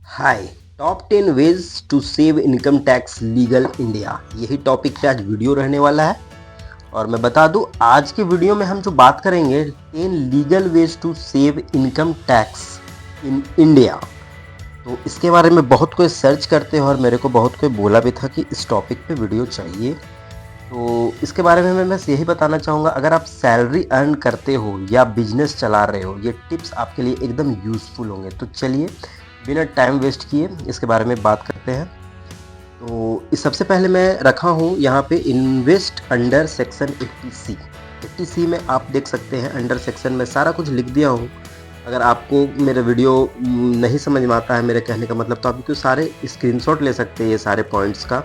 Hi, top 10 ways to save income tax legal India, यही topic पे आज video रहने वाला है। और मैं बता दूं, आज के वीडियो में हम जो बात करेंगे 10 legal ways to save income tax in India. तो इसके बारे में बहुत कोई सर्च करते हैं और मेरे को बहुत कोई बोला भी था कि इस टॉपिक पे वीडियो चाहिए। तो इसके बारे में मैं बस यही बताना चाहूँगा, अगर आप सैलरी अर्न करते हो या बिजनेस चला रहे हो, ये टिप्स आपके लिए एकदम यूज़फुल होंगे। तो चलिए बिना टाइम वेस्ट किए इसके बारे में बात करते हैं। तो इस सबसे पहले मैं रखा हूँ यहाँ पे invest under section 80C। 80C में आप देख सकते हैं, अंडर सेक्शन में सारा कुछ लिख दिया हूँ। अगर आपको मेरा वीडियो नहीं समझ में आता है मेरे कहने का मतलब, तो आप क्यों सारे स्क्रीनशॉट ले सकते हैं ये सारे पॉइंट्स का,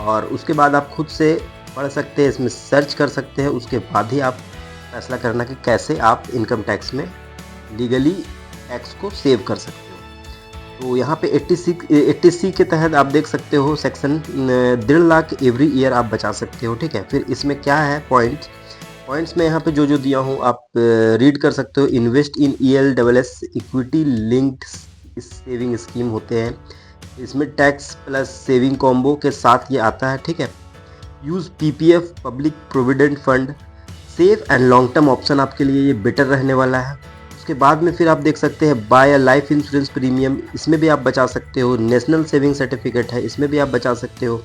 और उसके बाद आप खुद से पढ़ सकते हैं, इसमें सर्च कर सकते हैं। उसके बाद ही आप फैसला करना कि कैसे आप इनकम टैक्स में लीगली टैक्स को सेव कर सकते हो। तो यहाँ पे 80C के तहत आप देख सकते हो सेक्शन 1.5 लाख एवरी ईयर आप बचा सकते हो। ठीक है, फिर इसमें क्या है पॉइंट्स में यहाँ पे जो दिया हूँ आप रीड कर सकते हो। Invest in ELSS equity linked saving scheme होते हैं, इसमें टैक्स प्लस सेविंग कॉम्बो के साथ ये आता है। ठीक है, use PPF public provident fund, safe and long term option आपके लिए ये बेटर रहने वाला है। उसके बाद में फिर आप देख सकते हैं buy a life insurance premium, इसमें भी आप बचा सकते हो। नेशनल सेविंग सर्टिफिकेट है, इसमें भी आप बचा सकते हो।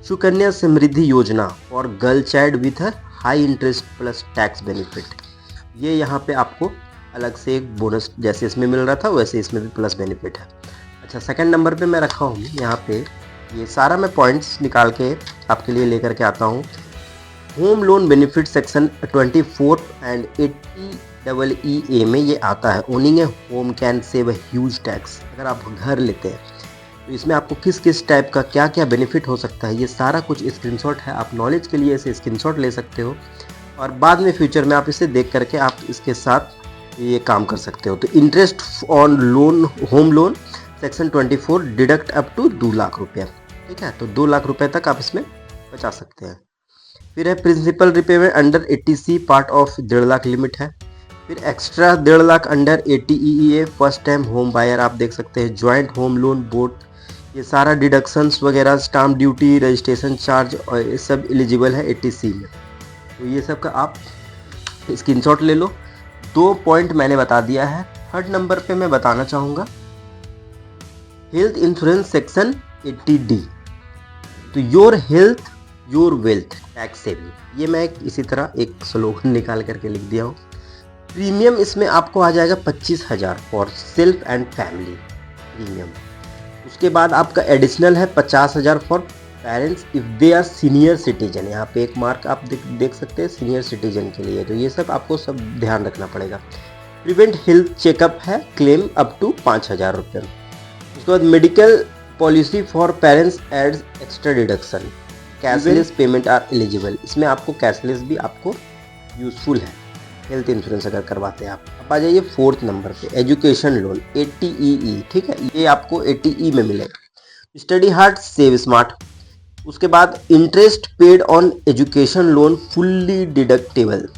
सुकन्या समृद्धि योजना for girl child with high interest plus tax benefit, ये यहाँ पे आपको अलग से एक बोनस जैसे इसमें मिल रहा था वैसे इसमें भी प्लस बेनिफिट है। अच्छा, सेकंड नंबर पे मैं रखा हूँ यहाँ पे, ये सारा मैं पॉइंट्स निकाल के आपके लिए लेकर के आता हूँ। Home loan benefit section 24 and 80EE में ये आता है। Owning a home can save a huge tax. अगर आप घर लेते हैं तो इसमें आपको किस किस टाइप का क्या क्या बेनिफिट हो सकता है, ये सारा कुछ स्क्रीनशॉट है। आप नॉलेज के लिए इसे स्क्रीनशॉट ले सकते हो और बाद में फ्यूचर में आप इसे देख करके आप इसके साथ ये काम कर सकते हो। तो interest on loan, home loan section 24 deduct up to 2 lakh रुपया। ठीक है, तो 2 लाख रुपए तक आप इसमें बचा सकते हैं। फिर है principal repayment under 80C part of 1.5 lakh limit है। फिर extra 1.5 lakh under 80EEA first time home buyer आप देख सकते हैं। जॉइंट होम लोन बोर्ड, ये सारा डिडक्शंस वगैरह, स्टाम्प ड्यूटी, रजिस्ट्रेशन चार्ज और ये सब एलिजिबल है 80C में। तो ये सब का आप स्क्रीनशॉट ले लो। 2 पॉइंट मैंने बता दिया है। थर्ड नंबर पे मैं बताना चाहूँगा हेल्थ इंश्योरेंस सेक्शन 80D। तो your health your wealth tax saving, ये मैं इसी तरह एक स्लोगन निकाल करके लिख दिया हूँ। प्रीमियम इसमें आपको आ जाएगा 25,000 for self and family premium. उसके बाद आपका एडिशनल है 50,000 for parents if they are senior citizen. यहाँ पे एक मार्क आप देख सकते हैं सीनियर सिटीजन के लिए। तो ये सब आपको सब ध्यान रखना पड़ेगा। प्रिवेंट हेल्थ चेकअप है, क्लेम अप टू 5,000 रुपये। उसके बाद medical policy for parents adds extra deduction. Cashless payment are eligible, इसमें आपको कैशलेस भी आपको यूज़फुल है हेल्थ इंश्योरेंस अगर करवाते हैं आप। अब आ जाइए 4th नंबर पे, एजुकेशन लोन 80EE। ठीक है, ये आपको 80E में मिलेगा। Study hard save smart. उसके बाद interest paid on education loan fully deductible.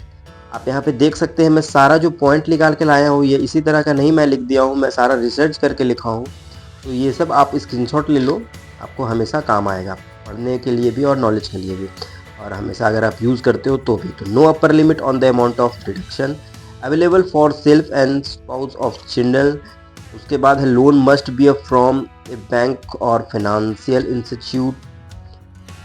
आप यहाँ पे देख सकते हैं मैं सारा जो पॉइंट निकाल के लाया हूँ ये इसी तरह का नहीं मैं लिख दिया हूँ, मैं सारा रिसर्च करके लिखा हूँ। तो ये सब आप स्क्रीनशॉट ले लो, आपको हमेशा काम आएगा पढ़ने के लिए भी और नॉलेज के लिए भी, और हमेशा अगर आप यूज़ करते हो तो भी। तो no upper limit on the amount of deduction available for self and spouse of children. उसके बाद है loan must be from a bank और financial institute,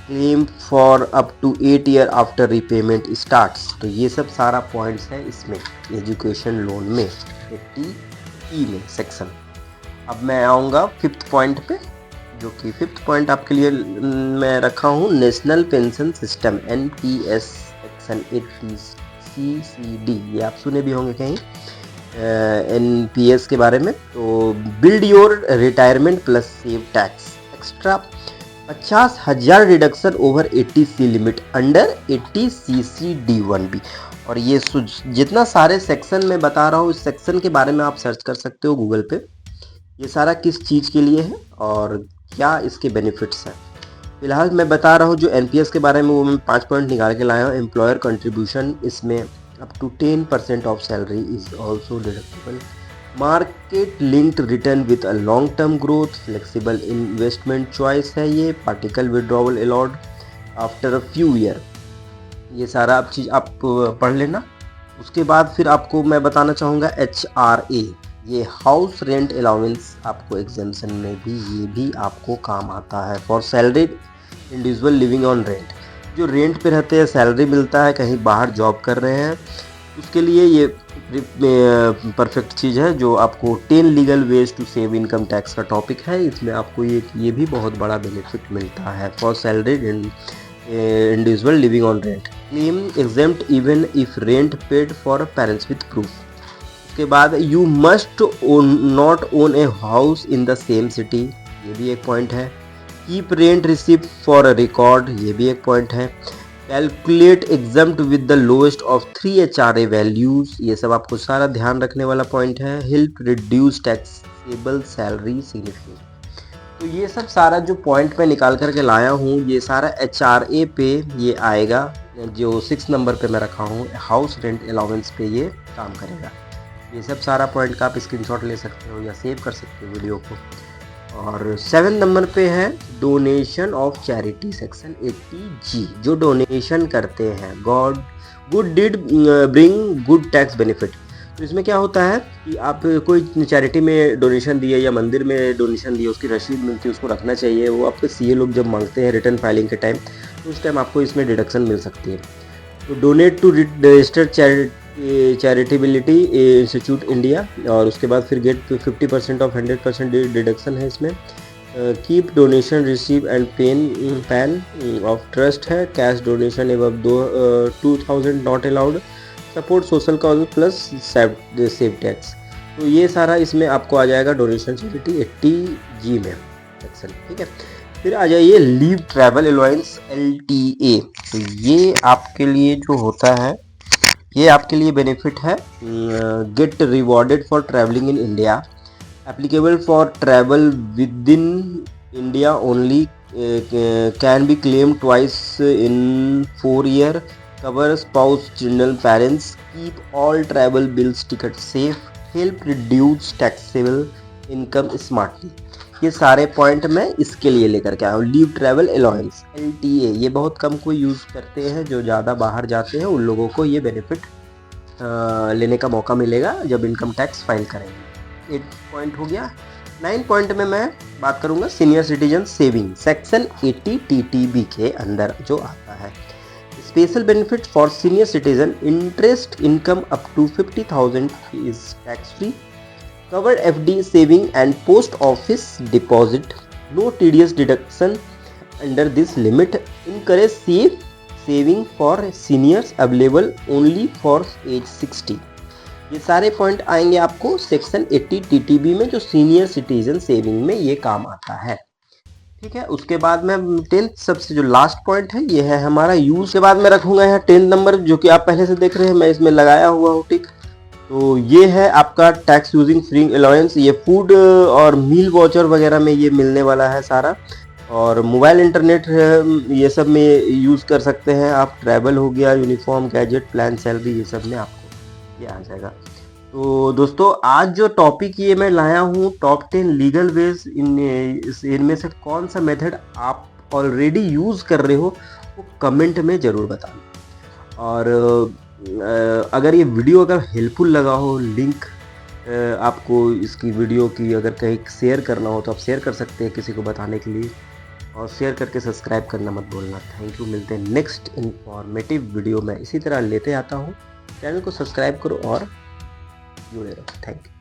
claim for up to 8 year after repayment starts. तो ये सब सारा points है इसमें एजुकेशन लोन में 80E में सेक्शन। अब मैं आऊँगा 5th पॉइंट पे, जो कि 5th पॉइंट आपके लिए मैं रखा हूँ national pension system NPS section 80CCD। ये आप सुने भी होंगे कहीं NPS के बारे में। तो build your retirement plus save tax extra 50,000 reduction over 80C limit under 80CCD1B। और ये जितना सारे सेक्शन में बता रहा हूँ इस सेक्शन के बारे में आप सर्च कर सकते हो गूगल पे, ये सारा किस चीज़ के लिए है और क्या इसके बेनिफिट्स हैं। फिलहाल मैं बता रहा हूँ जो NPS के बारे में, वो मैं 5 पॉइंट निकाल के लाया हूँ। एम्प्लॉयर कंट्रीब्यूशन, इसमें up to 10% of salary is also deductible. Market linked return with a long term growth, flexible investment choice है ये, particle withdrawal allowed after a few year. ये सारा आप चीज़ आप पढ़ लेना। उसके बाद फिर आपको मैं बताना चाहूँगा HRA, ये हाउस रेंट अलाउंस आपको एग्जाम्शन में भी ये भी आपको काम आता है for salaried individual living on rent. जो रेंट पे रहते हैं, सैलरी मिलता है, कहीं बाहर जॉब कर रहे हैं, उसके लिए ये परफेक्ट चीज़ है। जो आपको 10 legal ways to save income tax का टॉपिक है, इसमें आपको ये भी बहुत बड़ा बेनिफिट मिलता है for salaried individual living on rent. Claim exempt even if rent paid for parents with proof. उसके बाद you must not own a house in the same city, ये भी एक पॉइंट है। Keep rent receipt for a record, ये भी एक point है। Calculate exempt with the lowest of 3 HRA values, ये सब आपको सारा ध्यान रखने वाला पॉइंट है। Help reduce taxable salary significantly. तो ये सब सारा जो पॉइंट मैं निकाल करके लाया हूँ, ये सारा HRA पे ये आएगा। जो 6 नंबर पे मैं रखा हूँ हाउस रेंट अलाउंस पे ये काम करेगा। ये सब सारा पॉइंट का आप स्क्रीनशॉट ले सकते हो या सेव कर सकते हो वीडियो को। और 7 नंबर पे है donation of charity, section 80G। जो डोनेशन करते हैं, God good did bring good tax benefit. तो इसमें क्या होता है कि आप कोई चैरिटी में डोनेशन दिए या मंदिर में डोनेशन दिए, उसकी रसीद मिलती है, उसको रखना चाहिए। वो आपके CA लोग जब मांगते हैं रिटर्न फाइलिंग के टाइम, तो उस टाइम आपको इसमें डिडक्शन मिल सकती है। तो donate to registered charitability institute India, और उसके बाद फिर गेट 50% ऑफ 100% डिडक्शन है इसमें। Keep donation receive and pan of trust है। कैश डोनेशन एवं 2000 not allowed. Support social cause plus save tax. तो ये सारा इसमें आपको आ जाएगा डोनेशन चैरिटी 80G में सेक्शन, ठीक है। फिर आ जाइए लीव ट्रैवल अलाउंस LTA। तो ये आपके लिए जो होता है, ये आपके लिए बेनिफिट है। Get rewarded for travelling in India, applicable for travel within India only, can be claim twice in 4 year, cover spouse, children, parents, keep all travel bills ticket safe, help reduce taxable income smartly। ये सारे point मैं इसके लिए लेकर के आया हूँ। Leave travel allowance LTA, ये बहुत कम कोई यूज़ करते हैं। जो ज़्यादा बाहर जाते हैं उन लोगों को ये बेनिफिट लेने का मौका मिलेगा जब इनकम टैक्स फाइल करेंगे। 8 पॉइंट हो गया। 9 पॉइंट में मैं बात करूँगा senior citizen saving, section 80 TTB के अंदर जो आता है। Special benefit for senior citizen, interest income up to 50,000 is tax free, covered FD saving and post office deposit, no TDS deduction under this limit, encourage safe saving for seniors, available only for age 60। ये सारे point आएंगे आपको section 80 TTB में, जो senior citizen saving में ये काम आता है, ठीक है। उसके बाद में 10th सबसे जो लास्ट पॉइंट है, ये है हमारा यूज। के बाद में रखूंगा यहाँ 10 नंबर, जो कि आप पहले से देख रहे हैं, मैं इसमें लगाया हुआ हूँ टिक। तो ये है आपका टैक्स यूजिंग फ्री अलाउंस। ये फूड और मील वाउचर वगैरह में ये मिलने वाला है सारा, और मोबाइल इंटरनेट ये सब में यूज़ कर सकते हैं आप। ट्रैवल हो गया, यूनिफॉर्म, गैजेट, प्लान, सैलरी, ये सब में आपको ये आ जाएगा। तो दोस्तों आज जो टॉपिक ये मैं लाया हूँ, टॉप 10 लीगल वेज, इनमें से कौन सा मेथड आप ऑलरेडी यूज़ कर रहे हो वो कमेंट में ज़रूर बताना। और अगर ये वीडियो अगर हेल्पफुल लगा हो, लिंक आपको इसकी वीडियो की अगर कहीं शेयर करना हो तो आप शेयर कर सकते हैं किसी को बताने के लिए, और शेयर करके सब्सक्राइब करना मत भूलना। Thank you. मिलते हैं नेक्स्ट इन्फॉर्मेटिव वीडियो में, इसी तरह लेते आता हूँ। चैनल को सब्सक्राइब करो और जुड़े रहो। Thank you.